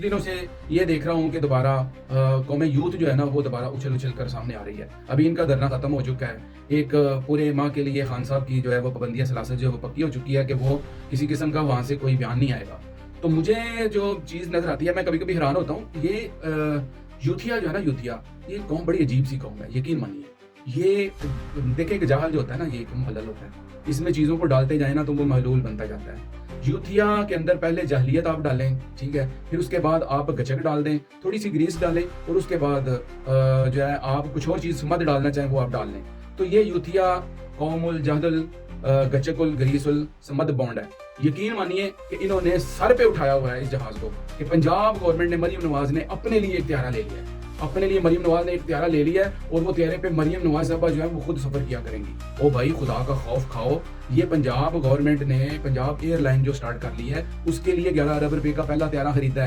दिनों से ये देख रहा हूँ कि दोबारा कौमे यूथ जो है ना वो दोबारा उछल कर सामने आ रही है। अभी इनका धरना खत्म हो चुका है। एक पूरे माह के लिए खान साहब की जो है वो पाबंदियाँ सलासत जो है वो पक्की हो चुकी है कि वो किसी किस्म का वहाँ से कोई बयान नहीं आएगा। तो मुझे जो चीज़ नज़र आती है, मैं कभी-कभी हैरान होता हूँ, ये यूथिया जो है ना, यूथिया, ये कौम बड़ी अजीब-सी कौम है, यकीन मानिए। ये देखिए, एक जहाल जो होता है ना, ये एक मुहल्लल होता है। इसमें चीज़ों को डालते जाएँ ना तो वो महलूल बनता जाता है। यूथिया के अंदर पहले जाहिलियत आप डालें, ठीक है? फिर उसके बाद आप गचक डाल दें, थोड़ी-सी ग्रीस डालें और उसके बाद जो है आप कुछ और चीज़ मद डालना चाहें वो आप डाल लें। तो ये यूथिया, कौमुल, जहदुल, गचकुल, ग्रीसुल, समद बॉन्ड है। यकीन मानिए कि इन्होंने सर पे उठाया हुआ है इस जहाज़ को, कि पंजाब गवर्नमेंट ने, मरियम नवाज़ ने अपने लिए एक त्यारा ले लिया है। अपने लिए मरियम नवाज़ ने एक त्यारा ले लिया है और वो त्यारे पे मरियम नवाज़ साहबा जो है वो खुद सफ़र किया करेंगी। ओ भाई, खुदा का खौफ खाओ। ये पंजाब गवर्नमेंट ने पंजाब एयरलाइन जो स्टार्ट कर ली है, उसके लिए 11 अरब रुपए का पहला त्यारा खरीदा है।